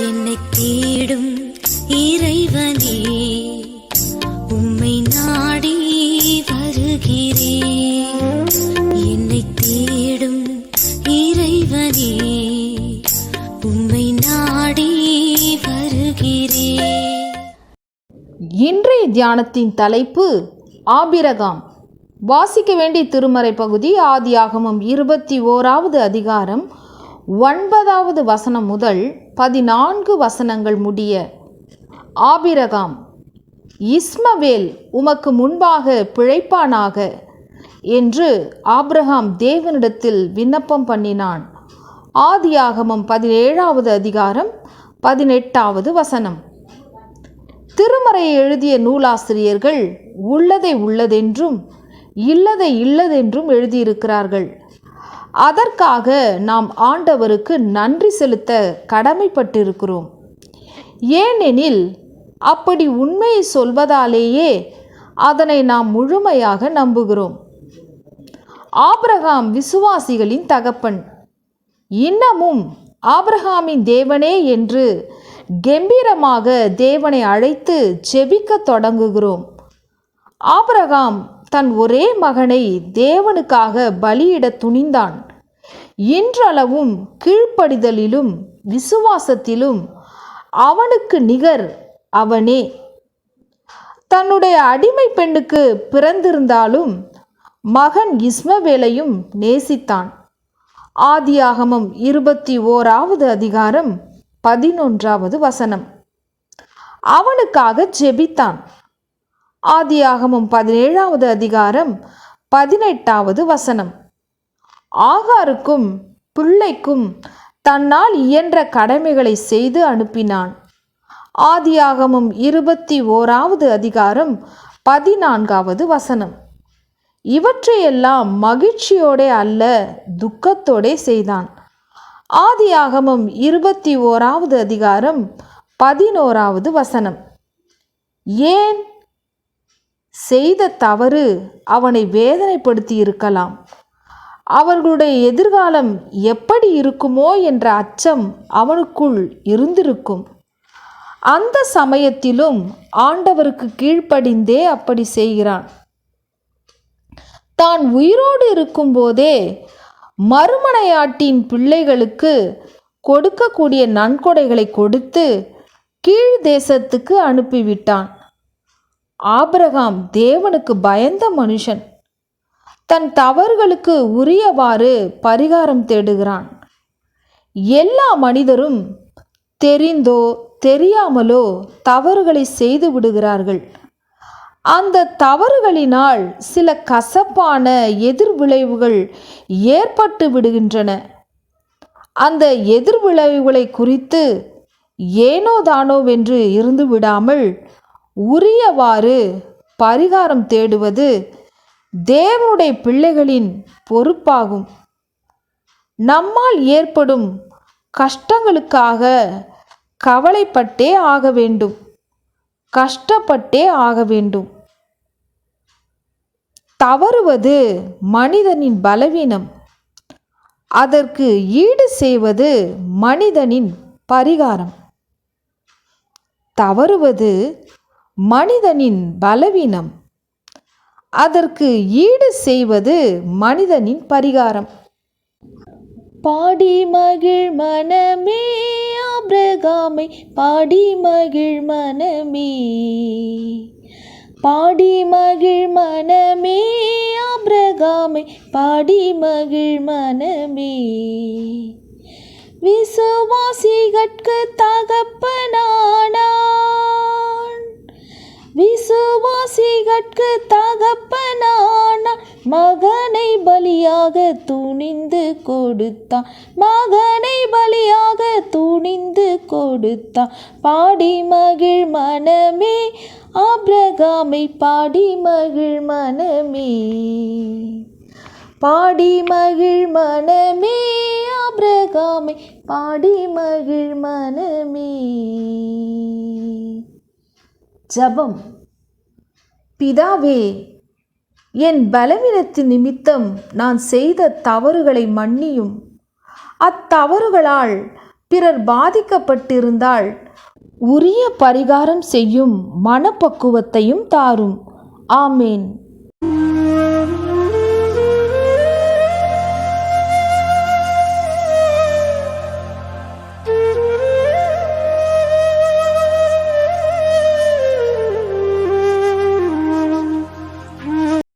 என்னை தேடும் இறைவனே, உம்மை நாடி வருகிறேன். என்னை தேடும் இறைவனே, உம்மை நாடி வருகிறேன். இன்றைய தியானத்தின் தலைப்பு ஆபிரகாம். வாசிக்க வேண்டிய திருமறை பகுதி ஆதியாகமம் 21வது அதிகாரம் 9வது வசனம் முதல் 14 வசனங்கள் முடிய. ஆபிரகாம், இஸ்மவேல் உமக்கு முன்பாக பிழைப்பானாக என்று ஆபிரகாம் தேவனிடத்தில் விண்ணப்பம் பண்ணினான். ஆதியாகமம் 17வது அதிகாரம் 18வது வசனம். திருமறையை எழுதிய நூலாசிரியர்கள் உள்ளதை உள்ளதென்றும் இல்லதை இல்லதென்றும் எழுதியிருக்கிறார்கள். அதற்காக நாம் ஆண்டவருக்கு நன்றி செலுத்த கடமைப்பட்டிருக்கிறோம். ஏனெனில் அப்படி உண்மையை சொல்வதாலேயே அதனை நாம் முழுமையாக நம்புகிறோம். ஆபிரகாம் விசுவாசிகளின் தகப்பன். இன்னமும் ஆபிரகாமின் தேவனே என்று கெம்பீரமாக தேவனை அழைத்து ஜெபிக்க தொடங்குகிறோம். ஆபிரகாம் தன் ஒரே மகனை தேவனுக்காக பலியிட துணிந்தான். இன்றளவும் கீழ்ப்படிதலிலும் விசுவாசத்திலும் அவனுக்கு நிகர் அவனே. தன்னுடைய அடிமை பெண்ணுக்கு பிறந்திருந்தாலும் மகன் இஸ்மவேலையும் நேசித்தான். ஆதியாகமம் 21வது அதிகாரம் 11வது வசனம். அவனுக்காக ஜெபித்தான். ஆதியாகமம் 17வது அதிகாரம் 18வது வசனம். ஆகாருக்கும் பிள்ளைக்கும் தன்னால் இயன்ற கடமைகளை செய்து அனுப்பினான். ஆதியாகமம் 21வது அதிகாரம் 14வது வசனம். இவற்றையெல்லாம் மகிழ்ச்சியோடே அல்ல, துக்கத்தோடே செய்தான். ஆதியாகமம் 21வது அதிகாரம் 11வது வசனம். ஏன்? செய்த தவறு அவனை வேதனைப்படுத்தி இருக்கலாம். அவர்களுடைய எதிர்காலம் எப்படி இருக்குமோ என்ற அச்சம் அவனுக்குள் இருந்திருக்கும். அந்த சமயத்திலும் ஆண்டவருக்கு கீழ்ப்படிந்தே அப்படி செய்கிறான். தான் உயிரோடு இருக்கும்போதே மறுமனையாட்டின் பிள்ளைகளுக்கு கொடுக்கக்கூடிய நன்கொடைகளை கொடுத்து கீழ் தேசத்துக்கு அனுப்பிவிட்டான். ஆபிரகாம் தேவனுக்கு பயந்த மனுஷன். தன் தவறுகளுக்கு உரியவாறு பரிகாரம் தேடுகிறான். எல்லா மனிதரும் தெரிந்தோ தெரியாமலோ தவறுகளை செய்து விடுகிறார்கள். அந்த தவறுகளினால் சில கசப்பான எதிர்விளைவுகள் ஏற்பட்டு விடுகின்றன. அந்த எதிர்விளைவுகளை குறித்து ஏனோ தானோவென்று இருந்து விடாமல் உரியவாறு பரிகாரம் தேடுவது தேவனுடைய பிள்ளைகளின் பொறுப்பாகும். நம்மால் ஏற்படும் கஷ்டங்களுக்காக கவலைப்பட்டே ஆக வேண்டும், கஷ்டப்பட்டே ஆக வேண்டும். தவறுவது மனிதனின் பலவீனம். அதற்கு ஈடு செய்வது மனிதனின் பரிகாரம். தவறுவது மனிதனின் பலவீனம். அதற்கு ஈடு செய்வது மனிதனின் பரிகாரம். பாடி மகிழ் மனமே ஆபிரகாமை, பாடி மகிழ் மனமே, பாடி மகிழ் மனமே ஆபிரகாமை, பாடி மகிழ் மனமே. விசுவாசிகட்கு தகப்பனானான், விசுவாசிகட்கு தகப்பனானான். மகனை பலியாக துணிந்து கொடுத்தான், மகனை பலியாக துணிந்து கொடுத்தான். பாடி மகிழ் மனமே ஆபிரகாமை, பாடி மகிழ் மனமே, பாடி மகிழ் மனமே ஆபிரகாமை, பாடி மகிழ் மனமே. ஜெபம். பிதாவே, என் பலவீனத்தின் நிமித்தம் நான் செய்த தவறுகளை மன்னியும். அத்தவறுகளால் பிறர் பாதிக்கப்பட்டிருந்தால் உரிய பரிகாரம் செய்யும் மனப்பக்குவத்தையும் தாரும். ஆமேன்.